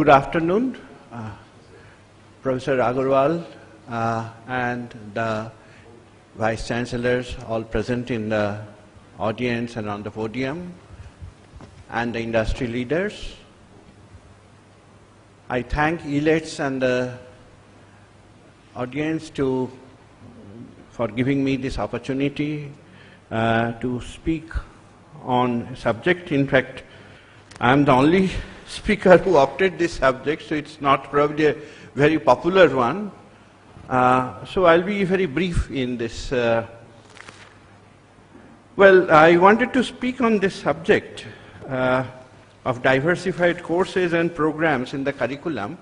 Good afternoon, Professor Agarwal and the Vice Chancellors, all present in the audience and on the podium, and the industry leaders. I thank ELETS and the audience for giving me this opportunity to speak on a subject. In fact, I am the only speaker who opted this subject, so it's not probably a very popular one. So I'll be very brief in this. Well, I wanted to speak on this subject of diversified courses and programs in the curriculum,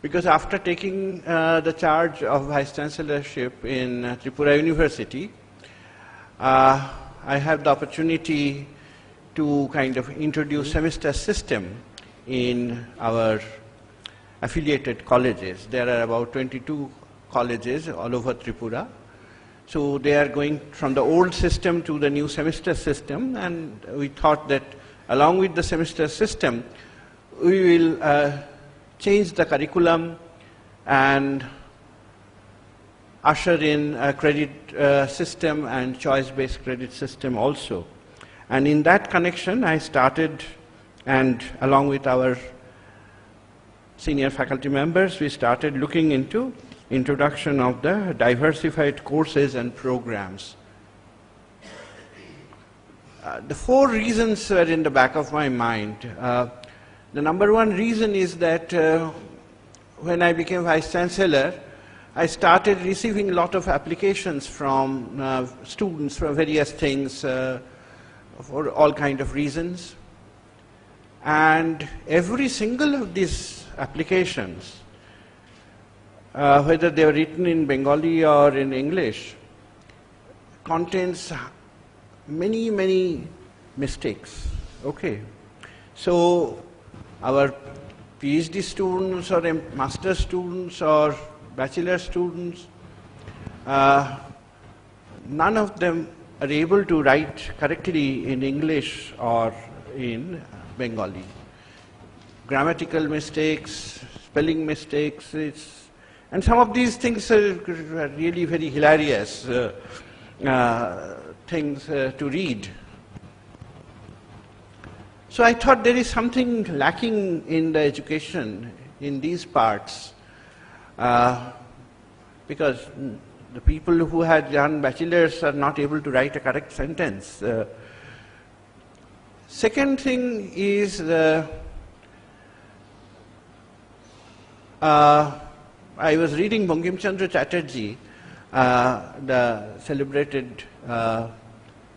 because after taking the charge of Vice Chancellorship in Tripura University, I had the opportunity to kind of introduce semester system in our affiliated colleges. There are about 22 colleges all over Tripura. So they are going from the old system to the new semester system, and we thought that along with the semester system, we will change the curriculum and usher in a credit system and choice-based credit system also. And in that connection, I started, and along with our senior faculty members, we started looking into introduction of the diversified courses and programs. The four reasons were in the back of my mind. The number one reason is that when I became Vice Chancellor, I started receiving a lot of applications from students for various things, for all kinds of reasons. And every single of these applications, whether they were written in Bengali or in English, contains many, many mistakes. Okay. So our PhD students or master students or bachelor students, none of them are able to write correctly in English or in Bengali. Grammatical mistakes, spelling mistakes, and some of these things are really very hilarious things to read. So I thought there is something lacking in the education in these parts, because the people who had done bachelors are not able to write a correct sentence. Second thing is I was reading Bankim Chandra Chatterjee, the celebrated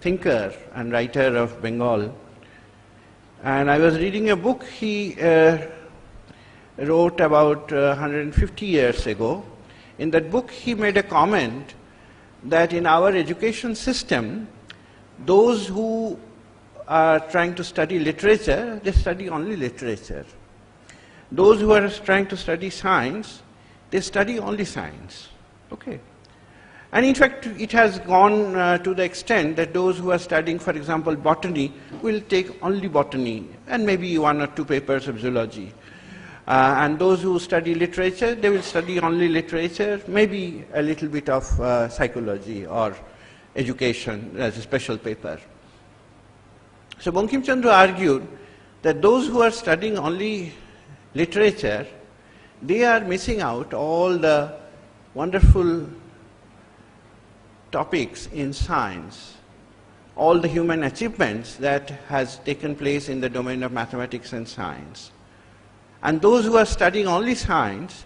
thinker and writer of Bengal, and I was reading a book he wrote about 150 years ago. In that book, he made a comment that in our education system, those who are trying to study literature, they study only literature. Those who are trying to study science, they study only science. Okay. And in fact, it has gone to the extent that those who are studying, for example, botany, will take only botany and maybe one or two papers of zoology. And those who study literature, they will study only literature, maybe a little bit of psychology or education as a special paper. So Bankim Chandra argued that those who are studying only literature, they are missing out all the wonderful topics in science, all the human achievements that has taken place in the domain of mathematics and science. And those who are studying only science,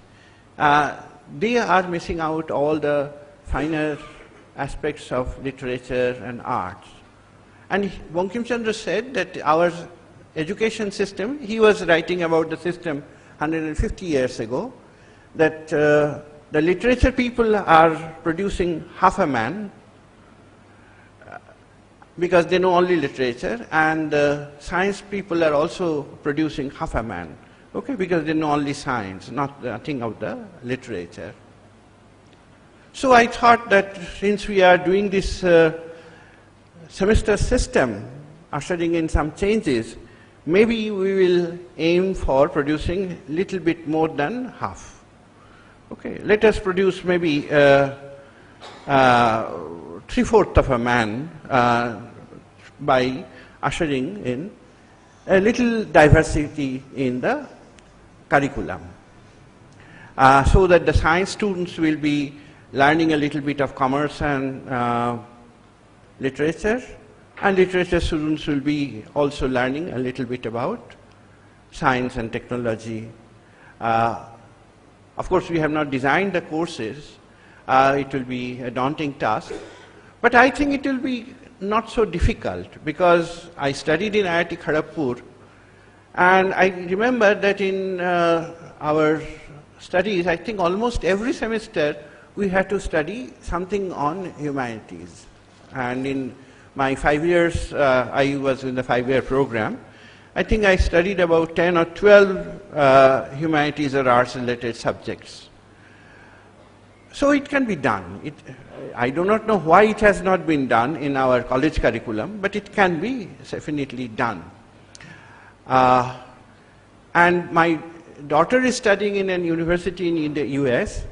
they are missing out all the finer aspects of literature and arts. And Bankim Chandra said that our education system, he was writing about the system 150 years ago, that the literature people are producing half a man because they know only literature, and the science people are also producing half a man, okay, because they know only science, nothing of the literature. So I thought that since we are doing this semester system, ushering in some changes, maybe we will aim for producing little bit more than half. Okay, let us produce maybe 3/4 of a man by ushering in a little diversity in the curriculum, so that the science students will be learning a little bit of commerce and literature, and literature students will be also learning a little bit about science and technology. Of course, we have not designed the courses. It will be a daunting task, but I think it will be not so difficult, because I studied in IIT Kharagpur, and I remember that in our studies, I think almost every semester we had to study something on humanities. And in my 5 years, I was in the 5-year program, I think I studied about 10 or 12 humanities or arts related subjects. So it can be done. I do not know why it has not been done in our college curriculum, but it can be definitely done. And my daughter is studying in a university in the US,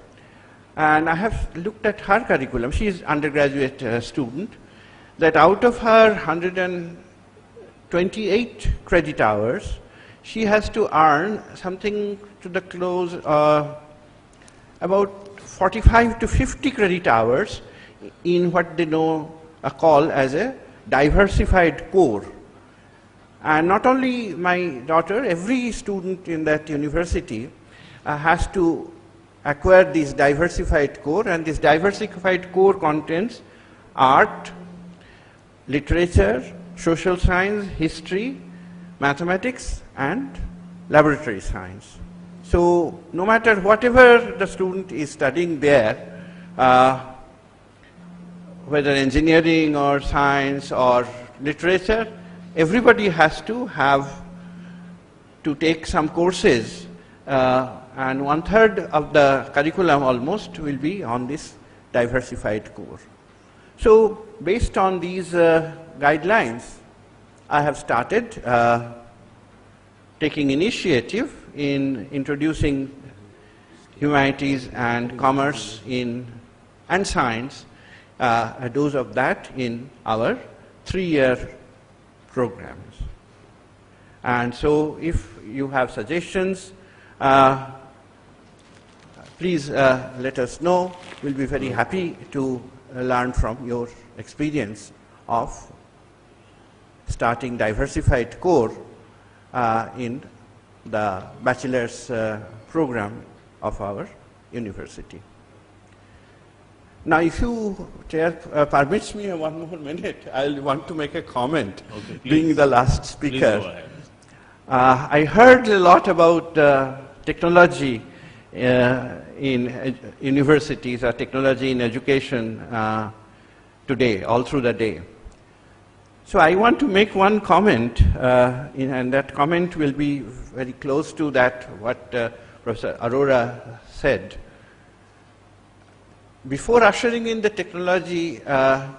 and I have looked at her curriculum. She is an undergraduate student, that out of her 128 credit hours, she has to earn something to the close about 45 to 50 credit hours in what they call as a diversified core. And not only my daughter, every student in that university has to acquire this diversified core, and this diversified core contains art, literature, social science, history, mathematics, and laboratory science. So no matter whatever the student is studying there, whether engineering or science or literature, everybody has to take some courses, and 1/3 of the curriculum almost will be on this diversified core. So based on these guidelines, I have started taking initiative in introducing humanities and commerce and science, a dose of that in our 3-year programs. And so if you have suggestions, please let us know. We'll be very happy to learn from your experience of starting diversified core in the bachelor's program of our university. Now, if you, Chair, permits me 1 more minute, I'll want to make a comment, okay, being the last speaker. Please go ahead. I heard a lot about technology in universities, or technology in education today, all through the day. So I want to make one comment, and that comment will be very close to that what Professor Arora said. Before ushering in the technology,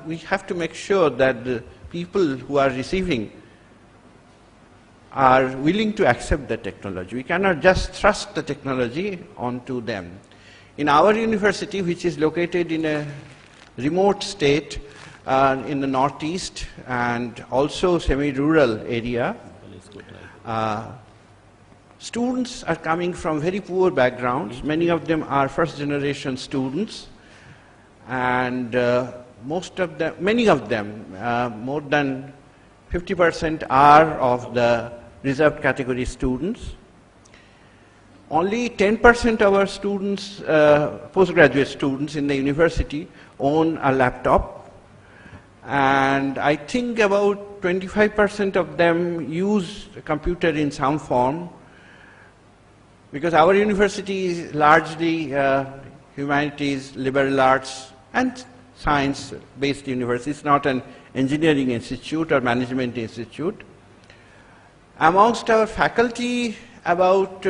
we have to make sure that the people who are receiving are willing to accept the technology. We cannot just thrust the technology onto them. In our university, which is located in a remote state in the northeast and also semi-rural area, students are coming from very poor backgrounds. Many of them are first-generation students, and many of them, more than 50% are of the reserved category students. Only 10% of our students, postgraduate students in the university, own a laptop, and I think about 25% of them use a computer in some form, because our university is largely humanities, liberal arts, and science-based university. It's not an engineering institute or management institute. Amongst our faculty, about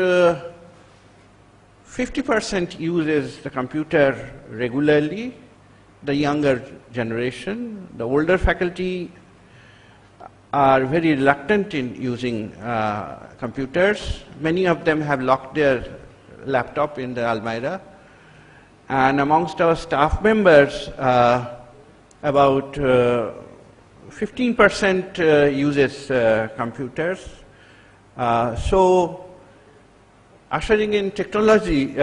50% uses the computer regularly, the younger generation. The older faculty are very reluctant in using computers. Many of them have locked their laptop in the almirah. And amongst our staff members, about 15% uses computers. So ushering in technology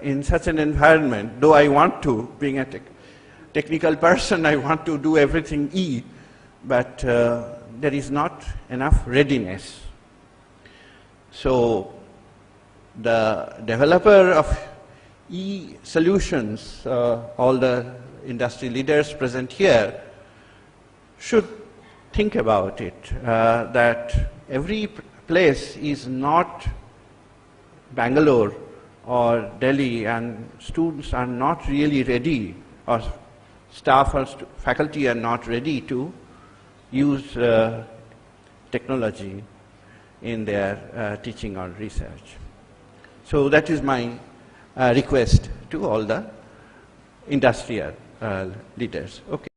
in such an environment, though I want to, being a technical person, I want to do everything E, but there is not enough readiness. So the developer of E-solutions, all the industry leaders present here, should think about it, that every place is not Bangalore or Delhi, and students are not really ready, or staff or faculty are not ready to use technology in their teaching or research. So that is my request to all the industrial leaders. Okay.